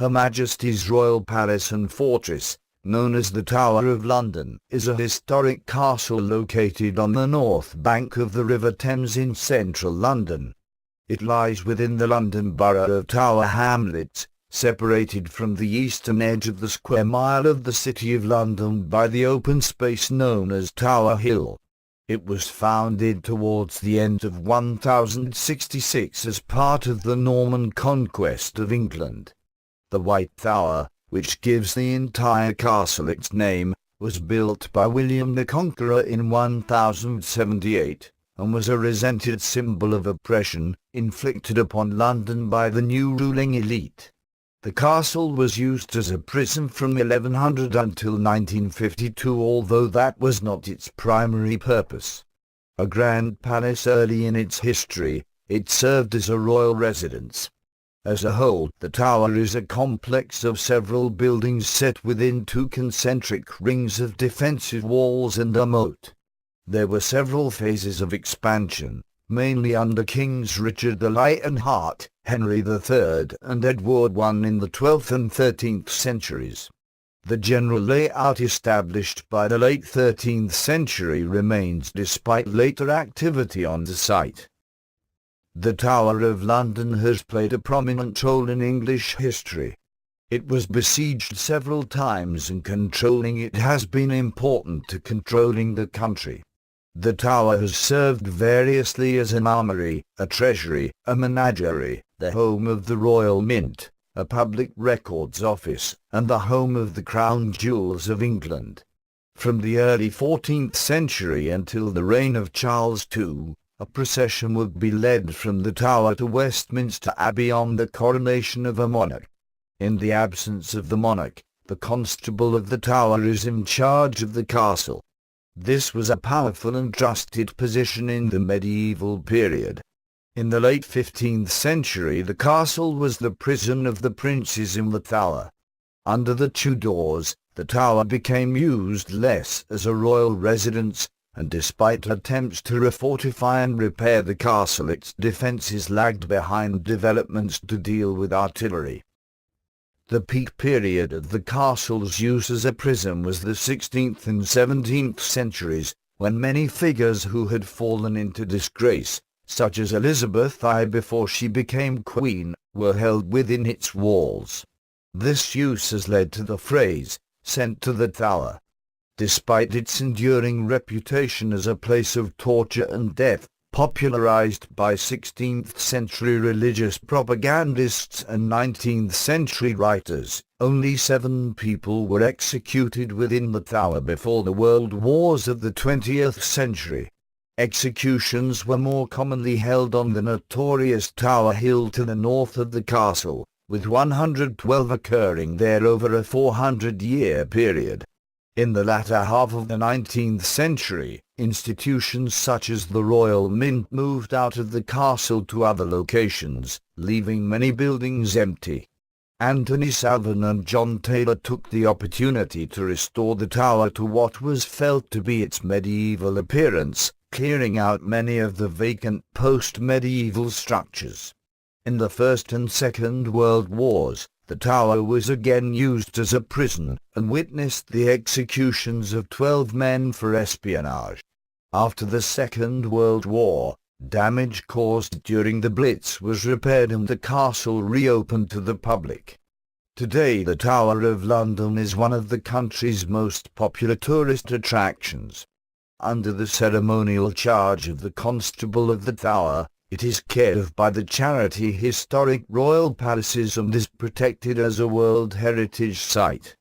Her Majesty's Royal Palace and Fortress, known as the Tower of London, is a historic castle located on the north bank of the River Thames in central London. It lies within the London Borough of Tower Hamlets, separated from the eastern edge of the square mile of the City of London by the open space known as Tower Hill. It was founded towards the end of 1066 as part of the Norman conquest of England. The White Tower, which gives the entire castle its name, was built by William the Conqueror in 1078, and was a resented symbol of oppression inflicted upon London by the new ruling elite. The castle was used as a prison from 1100 until 1952, although that was not its primary purpose. A grand palace early in its history, it served as a royal residence. As a whole, the tower is a complex of several buildings set within two concentric rings of defensive walls and a moat. There were several phases of expansion, mainly under Kings Richard the Lionheart, Henry III, and Edward I in the 12th and 13th centuries. The general layout established by the late 13th century remains despite later activity on the site. The Tower of London has played a prominent role in English history. It was besieged several times, and controlling it has been important to controlling the country. The tower has served variously as an armory, a treasury, a menagerie, the home of the Royal Mint, a public records office, and the home of the crown jewels of England. From the early 14th century until the reign of Charles II, a procession would be led from the tower to Westminster Abbey on the coronation of a monarch. In the absence of the monarch, the constable of the tower is in charge of the castle. This was a powerful and trusted position in the medieval period. In the late 15th century, the castle was the prison of the princes in the tower. Under the Tudors, the tower became used less as a royal residence, and despite attempts to refortify and repair the castle, its defences lagged behind developments to deal with artillery. The peak period of the castle's use as a prison was the 16th and 17th centuries, when many figures who had fallen into disgrace, such as Elizabeth I before she became queen, were held within its walls. This use has led to the phrase, "sent to the tower." Despite its enduring reputation as a place of torture and death, popularized by 16th-century religious propagandists and 19th-century writers, only 7 people were executed within the tower before the world wars of the 20th century. Executions were more commonly held on the notorious Tower Hill to the north of the castle, with 112 occurring there over a 400-year period. In the latter half of the 19th century, institutions such as the Royal Mint moved out of the castle to other locations, leaving many buildings empty. Anthony Salvin and John Taylor took the opportunity to restore the tower to what was felt to be its medieval appearance, clearing out many of the vacant post-medieval structures. In the First and Second World Wars, the tower was again used as a prison, and witnessed the executions of 12 men for espionage. After the Second World War, damage caused during the Blitz was repaired and the castle reopened to the public. Today the Tower of London is one of the country's most popular tourist attractions. Under the ceremonial charge of the Constable of the Tower, it is cared of by the charity Historic Royal Palaces and is protected as a World Heritage Site.